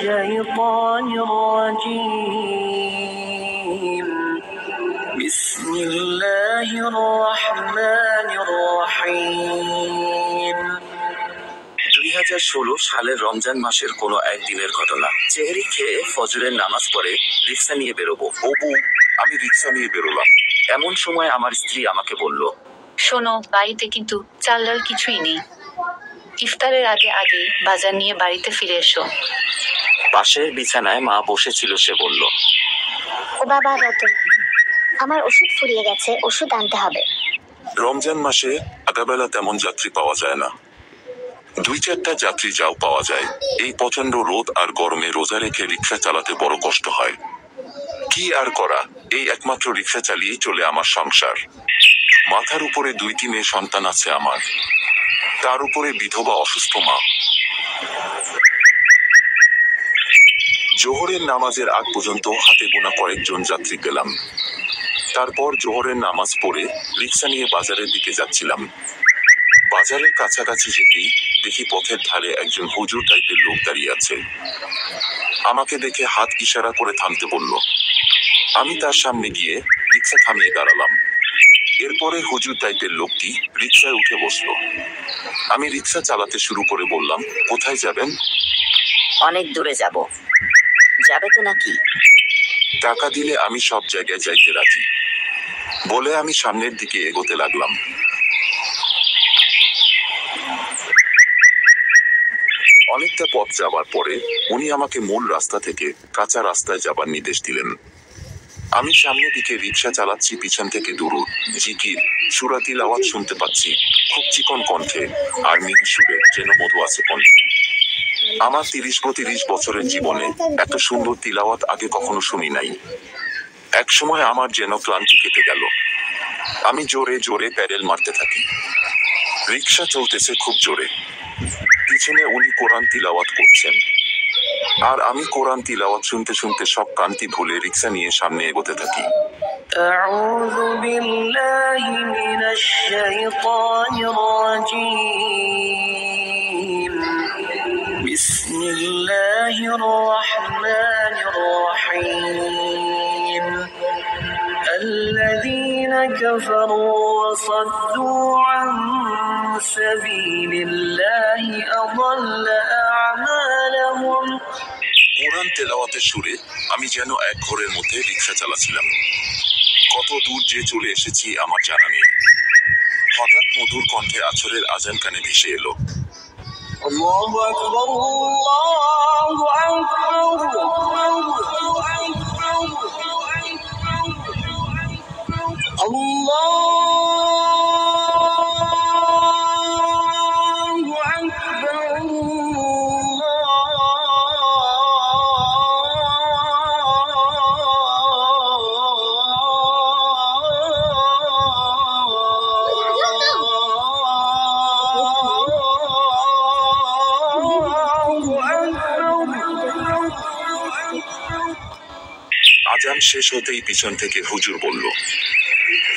الشيطان الرجيم بسم الله الرحمن الرحيم 2016 সালের রমজান মাসের কোনো একদিনের ঘটনা। চেহারি খেয়ে ফজরের নামাজ পড়ে রিক্সা নিয়ে বেরোবো। অপু, আমি রিক্সা নিয়ে বেরোলাম। এমন সময় আমার স্ত্রী আমাকে বলল, শোনো, বাড়িতে কিন্তু চাল ডাল কিছুই নেই। ইফতারের আগে আগে বাজার নিয়ে বাড়িতে ফিরে এসো। পাশের বিছানায় মা বসেছিল, সে বলল, ও বাবা রতন, আমার ওষুধ ফুরিয়ে গেছে, ওষুধ আনতে হবে। রমজান মাসে আগাবেলা তেমন যাত্রী পাওয়া যায় না, 2-4টা যাত্রী যাও পাওয়া যায়। এই প্রচন্ড রোদ আর গরমে রোজা রেখে রিক্সা চালাতে বড় কষ্ট হয়। কি আর করা, এই একমাত্র রিক্সা চালিয়েই চলে আমার সংসার। মাথার উপরে 2টি মেয়ে সন্তান আছে আমার, তার উপরে বিধবা অসুস্থ মা। জোহরের নামাজের আগ পর্যন্ত হাতে গোনা কয়েকজন যাত্রী পেলাম। তারপর জোহরের নামাজ পড়ে রিক্সা নিয়ে বাজারের দিকে যাচ্ছিলাম। বাজারের কাছাকাছি যেতেই দেখি পথের ধারে একজন হুজুর টাইপের লোক দাঁড়িয়ে আছে। আমাকে দেখে হাত ইশারা করে থামতে বলল। আমি তার সামনে গিয়ে রিক্সা থামিয়ে দাঁড়ালাম। এরপরে হুজুর টাইপের লোকটি রিক্সায় উঠে বসল। আমি রিক্সা চালাতে শুরু করে বললাম, কোথায় যাবেন? অনেক দূরে যাব। যাবে তো নাকি? টাকা দিলে আমি সব জায়গায় যাইতে রাজি, বলে আমি সামনের দিকে এগোতে লাগলাম। অনেকটা পথ যাবার পরে উনি আমাকে মূল রাস্তা থেকে কাঁচা রাস্তায় যাবার নির্দেশ দিলেন। আমি সামনের দিকে রিক্সা চালাচ্ছি, পিছন থেকে দুরূদ, জিকির, সূরা তিলাওয়াত শুনতে পাচ্ছি, খুব চিকন কণ্ঠে আর মিহি সুরে, যেন মধু আছে কণ্ঠে। আমার 30-32 বছরের জীবনে এত সুন্দর তিলাওয়াত আগে কখনো শুনি নাই। এক সময় আমার যেন ক্লান্তি কেটে গেল। আমি জোরে জোরে প্যাডেল মারতে থাকি। রিক্সা চলতেছে খুব জোরে। পিছনে উনি কোরআন তিলাওয়াত করছেন, আর আমি কোরআন তিলাওয়াত শুনতে শুনতে সব ক্লান্তি ভুলে রিক্সা নিয়ে সামনে এগোতে থাকি। أعوذ بالله من الشيطان الرجيم بسم الله الرحمن الرحيم الذين كفروا وصدوا عن سبيل الله أضل أعمالهم। কোরআন তেলাওয়াতের সুরে আমি যেন এক ঘরের মধ্যে রিক্সা চালাচ্ছিলাম। কত দূর যে চলে এসেছি আমার জানা নেই। হঠাৎ মধুর কণ্ঠে আসরের আজান কানে ভেসে এলো। আল্লাহু আকবার, আল্লাহু আকবার, আল্লাহু আকবার। আজান শেষ হতেই পিছন থেকে হুজুর বলল,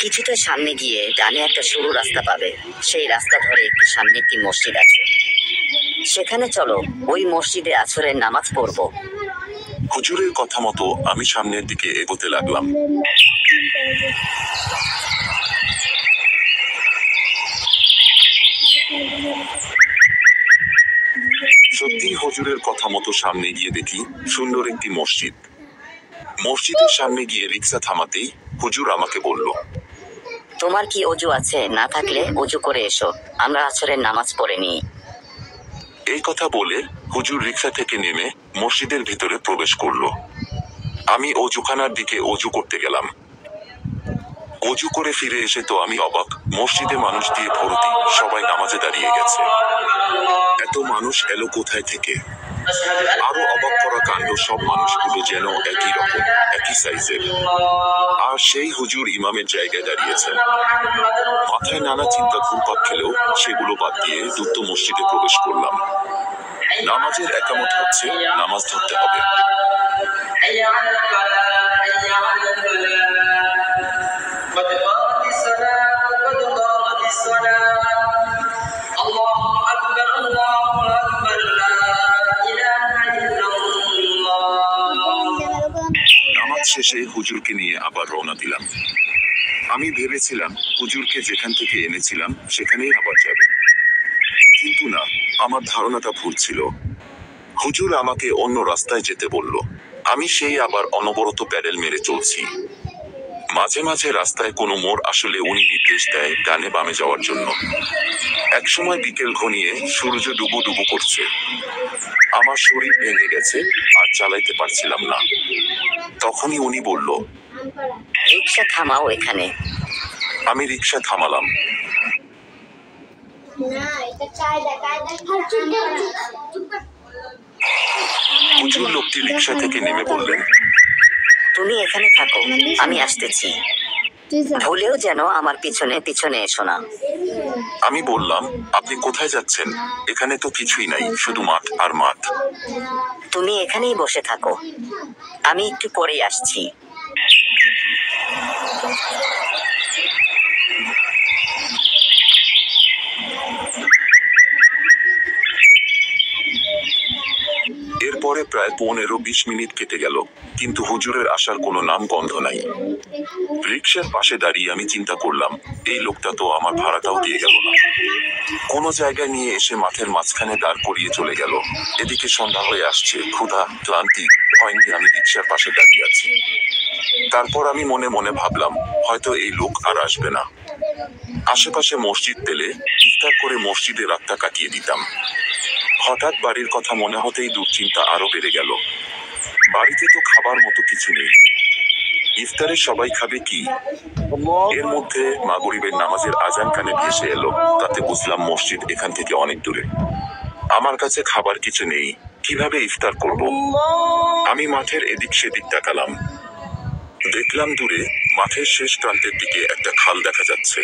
কিছুটা সামনে গিয়ে ডানে একটা সরু রাস্তা পাবে। সেই রাস্তা ধরে একটু সামনে একটি মসজিদ আছে, সেখানে চলো, ওই মসজিদে আসরের নামাজ পড়বো। হুজুরের কথা মতো আমি সামনের দিকে এগোতে লাগলাম। সত্যি হুজুরের কথা মতো সামনে গিয়ে দেখি সুন্দর একটি মসজিদ। মসজিদের সামনে গিয়ে রিক্সা থামাতেই হুজুর আমাকে বলল, তোমার কি অজু আছে? না থাকলে অজু করে এসো, আমরা আসরের নামাজ পড়ে নিই। এই কথা বলে হুজুর রিক্সা থেকে নেমে মসজিদের ভিতরে প্রবেশ করলো। আমি অজুখানার দিকে অজু করতে গেলাম। অজু করে ফিরে এসে তো আমি অবাক, মসজিদে মানুষ দিয়ে ভর্তি, সবাই নামাজে দাঁড়িয়ে গেছে। এত মানুষ এলো কোথায় থেকে? আরো অবাক করা কাণ্ড, সব মানুষগুলো যেন একই রকম, একই সাইজের। আর সেই হুজুর ইমামের জায়গায় দাঁড়িয়েছেন। মাথায় নানা চিন্তা ঘুরপাক খেলেও সেগুলো বাদ দিয়ে দ্রুত মসজিদে প্রবেশ করলাম। নামাজের একামত হচ্ছে, নামাজ ধরতে হবে। শেষে হুজুরকে নিয়ে আবার রওনা দিলাম। আমি ভেবেছিলাম হুজুরকে যেখান থেকে এনেছিলাম সেখানেই আবার যাবে, কিন্তু না, আমার ধারণাটা ভুল ছিল। হুজুর আমাকে অন্য রাস্তায় যেতে বলল। আমি সেই আবার অনবরত প্যাডেল মেরে চলছি। মাঝে মাঝে রাস্তায় কোনো মোড় আসলে উনি নির্দেশ দেয় ডানে বামে যাওয়ার জন্য। একসময় বিকেল ঘনিয়ে সূর্য ডুবো ডুবো করছে। আমার শরীর ভেঙে গেছে আর চালাইতে পারছিলাম না। তখনই উনি বলল, রিক্সা থামাও এখানে। আমি রিক্সা থামালাম। হুজুর লোকটি রিক্সা থেকে নেমে বললেন, তুমি এখানে থাকো, আমি আসতেছি। ভুলেও যেন আমার পিছনে পিছনে এসো না। আমি বললাম, আপনি কোথায় যাচ্ছেন? এখানে তো কিছুই নাই, শুধু মাঠ আর মাঠ। তুমি এখানেই বসে থাকো, আমি একটু পরেই আসছি। এরপরে প্রায় 15-20 মিনিট কেটে গেল, কিন্তু হুজুরের আসার কোনো নাম গন্ধ নাই। রিক্সার পাশে দাঁড়িয়ে আমি চিন্তা করলাম, এই লোকটা তো আমার ভাড়াটাও দিয়ে গেল না। কোনো জায়গায় নিয়ে এসে মাঠের মাঝখানে দাঁড় করিয়ে চলে গেল। এদিকে সন্ধ্যা হয়ে আসছে, ক্ষুধা, ক্লান্তি, ভয় নিয়ে আমি রিক্সার পাশে দাঁড়িয়ে আছি। তারপর আমি মনে মনে ভাবলাম, হয়তো এই লোক আর আসবে না। আশেপাশে মসজিদ পেলে ইফতার করে মসজিদে রাতটা কাটিয়ে দিতাম। হঠাৎ বাড়ির কথা মনে হতেই দুশ্চিন্তা আরো বেড়ে গেল। বাড়িতে তো খাবার মতো কিছু নেই। ইফতারে সবাই খাবে কি? এর মধ্যে মাগরিবের নামাজের আজান কানে ভেসে এলো। তাতে বুঝলাম মসজিদ এখান থেকে অনেক দূরে। আমার কাছে খাবার কিছু নেই, কিভাবে ইফতার করব? আমি মাঠের এদিক সেদিক তাকালাম। দেখলাম দূরে মাঠের শেষ প্রান্তের দিকে একটা খাল দেখা যাচ্ছে।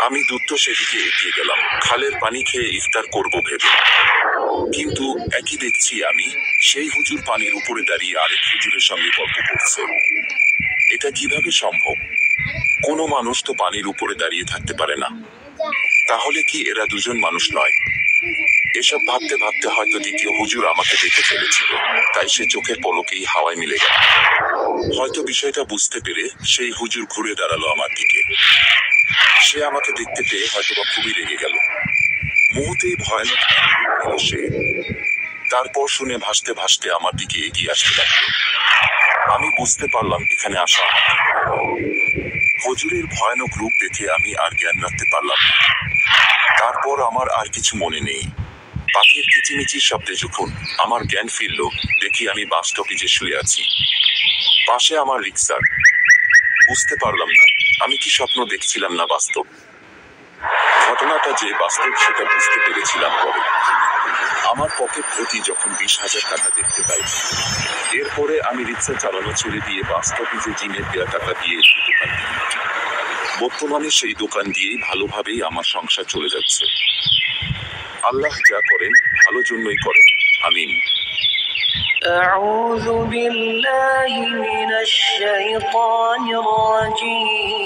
আমি দ্রুত সেদিকে এগিয়ে গেলাম, খালের পানি খেয়ে ইফতার করব ভেবে। কিন্তু একই দেখছি আমি, সেই হুজুর পানির উপরে দাঁড়িয়ে আরেক হুজুরের সঙ্গে গল্প করছে। এটা কিভাবে সম্ভব? কোনো মানুষ তো পানির উপরে দাঁড়িয়ে থাকতে পারে না। তাহলে কি এরা দুজন মানুষ নয়? এসব ভাবতে ভাবতে হয়তো দ্বিতীয় হুজুর আমাকে দেখে ফেলেছিল, তাই সে চোখের পলকেই হাওয়ায় মিলে গেল। হয়তো বিষয়টা বুঝতে পেরে সেই হুজুর ঘুরে দাঁড়ালো আমার দিকে। সে আমাকে দেখতে পেয়ে হয়তোবা খুবই রেগে গেল। মুহূর্তেই ভয়ানক হলো সে। তারপর শুনে ভাসতে ভাসতে আমার দিকে এগিয়ে আসতে লাগলো। আমি বুঝতে পারলাম এখানে আসা। হুজুরের ভয়ানক রূপ দেখে আমি আর জ্ঞান রাখতে পারলাম না। তারপর আমার আর কিছু মনে নেই। পাখির কিচিমিচির শব্দে যখন আমার জ্ঞান ফিরল, দেখি আমি বাস স্টপেজে শুয়ে আছি, পাশে আমার রিক্সার। বুঝতে পারলাম না আমি কি স্বপ্ন দেখছিলাম না বাস্তব। ঘটনাটা যে বাস্তব সেটা বুঝতে পেরেছিলাম পরে। আমার পকেট ভর্তি যখন 20,000 টাকা দেখতে পাই। এরপরে আমি রিক্সা চালানো ছেড়ে দিয়ে বাস স্টপেজে জিনের দেওয়া টাকা দিয়ে একটি দোকান দিই। বর্তমানে সেই দোকান দিয়েই ভালোভাবেই আমার সংসার চলে যাচ্ছে। আল্লাহ যা করেন ভালো জন্যই করেন, আমিন। أعوذ بالله من الشيطان الرجيم.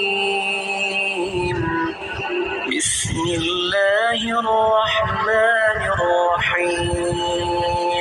بسم الله الرحمن الرحيم.